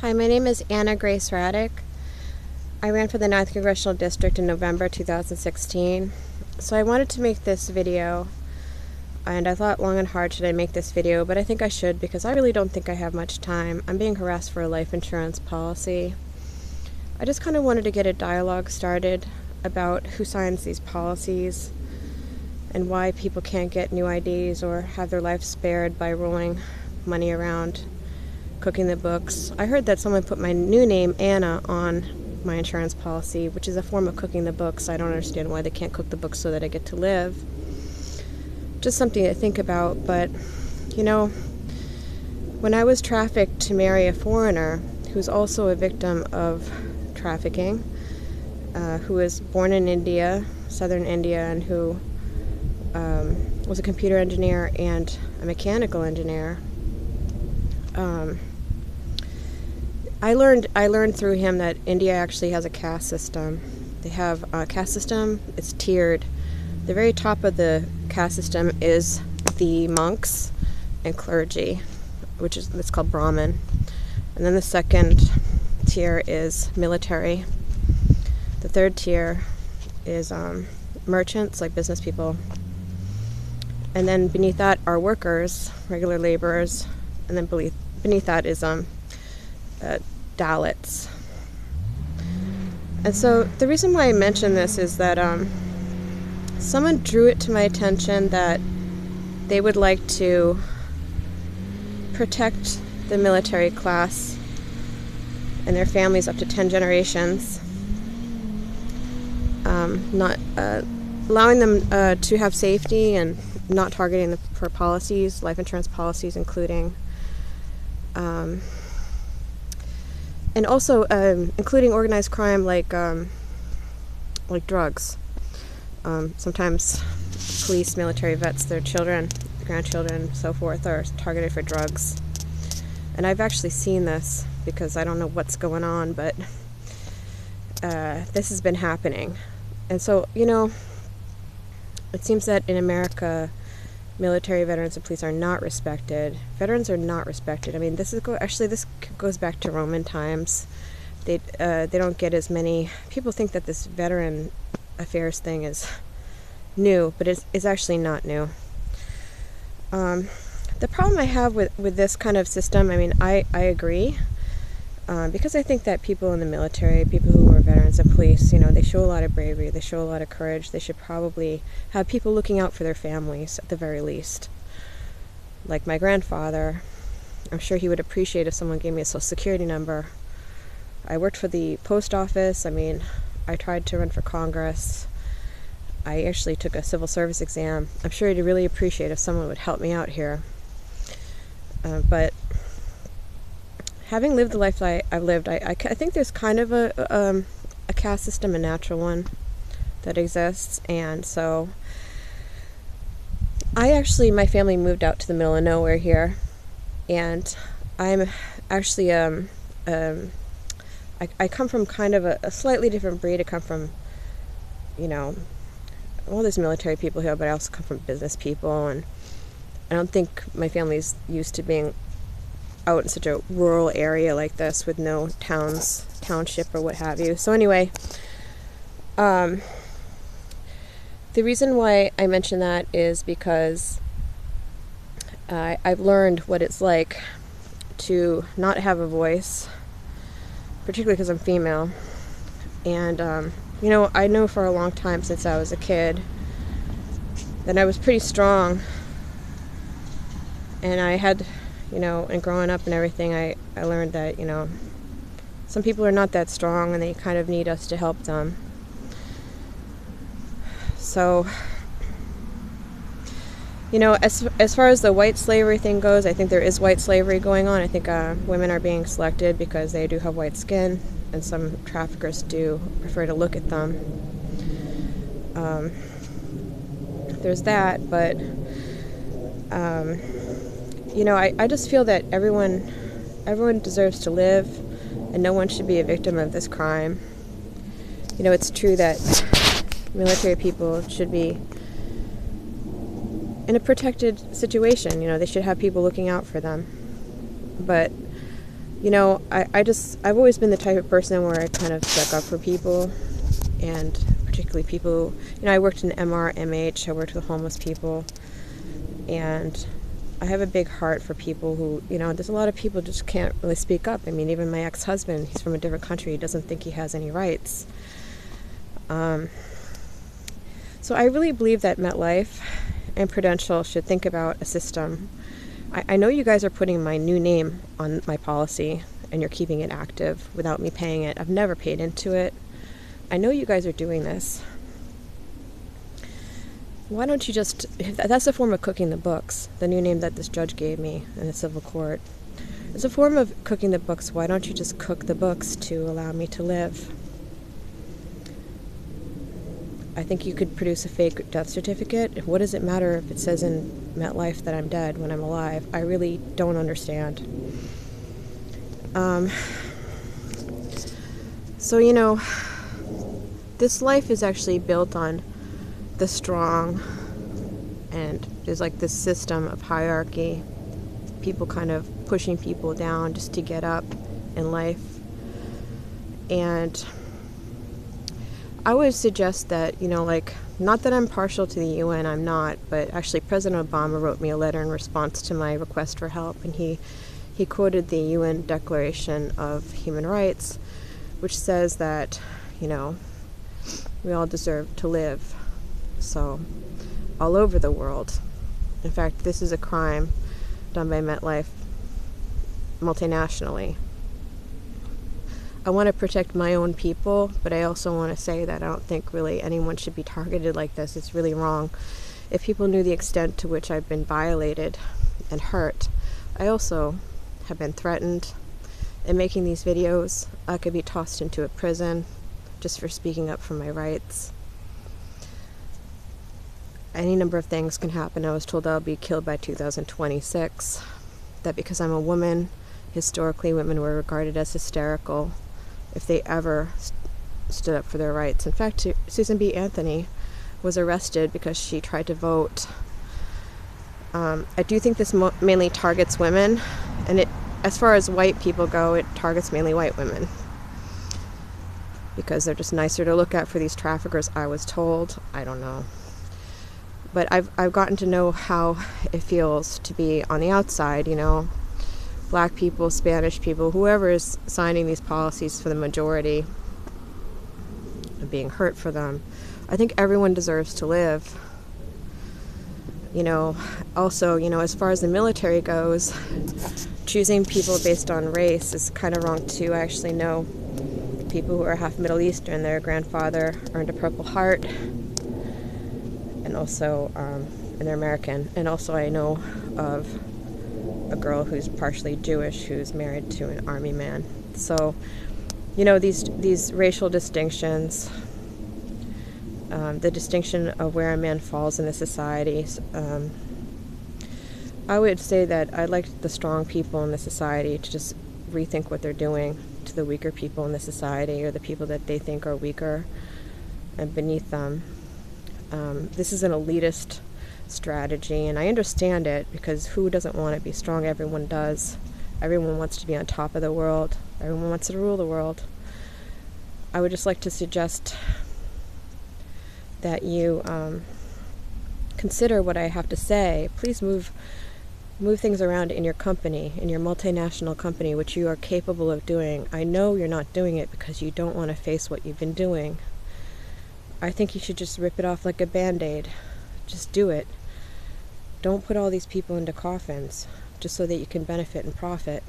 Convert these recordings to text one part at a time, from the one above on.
Hi, my name is Anna Grace Raddick. I ran for the 9th Congressional District in November 2016. So I wanted to make this video, and I thought long and hard, should I make this video, but I think I should because I really don't think I have much time. I'm being harassed for a life insurance policy. I just kind of wanted to get a dialogue started about who signs these policies and why people can't get new IDs or have their life spared by rolling money around, cooking the books. I heard that someone put my new name, Anna, on my insurance policy, which is a form of cooking the books. I don't understand why they can't cook the books so that I get to live. Just something to think about, but, you know, when I was trafficked to marry a foreigner who's also a victim of trafficking, who was born in India, southern India, and who was a computer engineer and a mechanical engineer, I learned through him that India actually has a caste system. They have a caste system. It's tiered. The very top of the caste system is the monks and clergy, it's called Brahmin. And then the second tier is military. The third tier is merchants, like business people. And then beneath that are workers, regular laborers, and then beneath that is Dalits. And so the reason why I mention this is that someone drew it to my attention that they would like to protect the military class and their families up to 10 generations, not allowing them to have safety and not targeting them for policies, life insurance policies, including and also including organized crime like drugs. Sometimes police, military vets, their children, grandchildren, so forth, are targeted for drugs. And I've actually seen this because I don't know what's going on, but this has been happening. And so, you know, it seems that in America, military veterans and police are not respected. Veterans are not respected. I mean, this goes back to Roman times. They don't get as many. People think that this veteran affairs thing is new, but it's actually not new. The problem I have with this kind of system, I mean, I agree, because I think that people in the military, people who are veterans and police, you know, they show a lot of bravery, they show a lot of courage. They should probably have people looking out for their families at the very least. Like my grandfather, I'm sure he would appreciate if someone gave me a social security number. I worked for the post office. I mean, I tried to run for Congress. I actually took a civil service exam. I'm sure he'd really appreciate if someone would help me out here. But having lived the life I've lived, I think there's kind of a caste system, a natural one that exists. And so my family moved out to the middle of nowhere here, and I'm actually I come from kind of a slightly different breed. I come from, you know, well, there's military people here, but I also come from business people, and I don't think my family's used to being out in such a rural area like this with no township or what have you. So anyway, the reason why I mention that is because I've learned what it's like to not have a voice, particularly because I'm female. And you know, I know for a long time since I was a kid that I was pretty strong, and I had, you know, and growing up and everything, I learned that, you know, some people are not that strong and they kind of need us to help them. So, you know, as far as the white slavery thing goes, I think there is white slavery going on. I think women are being selected because they do have white skin, and some traffickers do prefer to look at them. There's that, but you know, I just feel that everyone deserves to live, and no one should be a victim of this crime. You know, it's true that military people should be in a protected situation. You know, they should have people looking out for them. But You know, I've always been the type of person where I kind of stuck up for people, and particularly people, you know, I worked in MRMH, I worked with homeless people, and I have a big heart for people who, you know, there's a lot of people just can't really speak up. I mean, even my ex-husband, he's from a different country, he doesn't think he has any rights. So I really believe that MetLife and Prudential should think about a system. I know you guys are putting my new name on my policy and you're keeping it active without me paying it. I've never paid into it. I know you guys are doing this. Why don't you just, that's a form of cooking the books, the new name that this judge gave me in the civil court. It's a form of cooking the books. Why don't you just cook the books to allow me to live? I think you could produce a fake death certificate. What does it matter if it says in MetLife that I'm dead when I'm alive? I really don't understand. So, you know, this life is actually built on the strong, and there's like this system of hierarchy, people kind of pushing people down just to get up in life. And I would suggest that, you know, like, not that I'm partial to the UN, I'm not, but actually President Obama wrote me a letter in response to my request for help, and he quoted the UN Declaration of Human Rights, which says that, you know, we all deserve to live. So, all over the world. In fact, this is a crime done by MetLife multinationally. I want to protect my own people, but I also want to say that I don't think really anyone should be targeted like this. It's really wrong. If people knew the extent to which I've been violated and hurt, I also have been threatened. In making these videos, I could be tossed into a prison just for speaking up for my rights. Any number of things can happen. I was told I'll be killed by 2026. That because I'm a woman, historically women were regarded as hysterical if they ever stood up for their rights. In fact, Susan B. Anthony was arrested because she tried to vote. I do think this mainly targets women, and as far as white people go, it targets mainly white women because they're just nicer to look at for these traffickers, I was told. I don't know. But I've gotten to know how it feels to be on the outside, you know, black people, Spanish people, whoever is signing these policies for the majority and being hurt for them. I think everyone deserves to live. You know, also, you know, as far as the military goes, choosing people based on race is kind of wrong too. I actually know people who are half Middle Eastern. Their grandfather earned a Purple Heart, and also, and they're American. And also I know of a girl who's partially Jewish who's married to an army man. So, you know, these racial distinctions, the distinction of where a man falls in the society, I would say that I'd like the strong people in the society to just rethink what they're doing to the weaker people in the society, or the people that they think are weaker and beneath them. This is an elitist strategy, and I understand it, because who doesn't want to be strong? Everyone does. Everyone wants to be on top of the world. Everyone wants to rule the world. I would just like to suggest that you consider what I have to say. Please move things around in your company, in your multinational company, which you are capable of doing. I know you're not doing it because you don't want to face what you've been doing. I think you should just rip it off like a Band-Aid. Just do it. Don't put all these people into coffins just so that you can benefit and profit.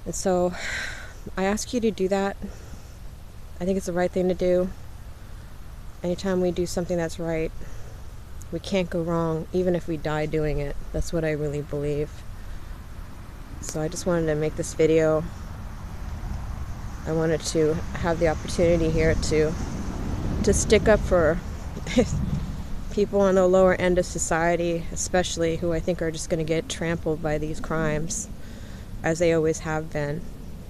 And so I ask you to do that. I think it's the right thing to do. Anytime we do something that's right, we can't go wrong, even if we die doing it. That's what I really believe. So I just wanted to make this video. I wanted to have the opportunity here to stick up for people on the lower end of society, especially, who I think are just going to get trampled by these crimes, as they always have been,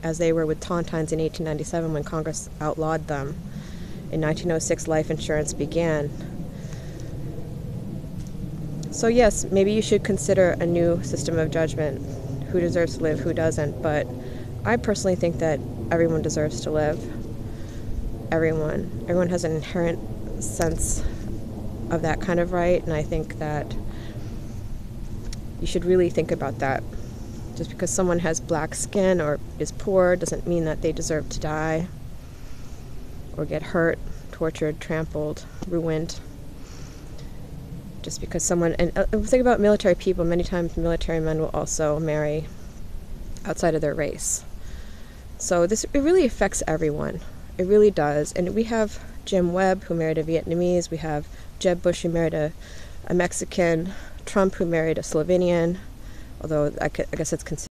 as they were with Tauntauns in 1897 when Congress outlawed them. In 1906, life insurance began. So yes, maybe you should consider a new system of judgment. who deserves to live, who doesn't, but I personally think that everyone deserves to live. Everyone has an inherent sense of that kind of right, and I think that you should really think about that. Just because someone has black skin or is poor doesn't mean that they deserve to die or get hurt, tortured, trampled, ruined. Just because someone, and think about military people, many times military men will also marry outside of their race. So it really affects everyone. It really does. And we have Jim Webb, who married a Vietnamese. We have Jeb Bush, who married a Mexican. Trump, who married a Slovenian, although I guess it's considered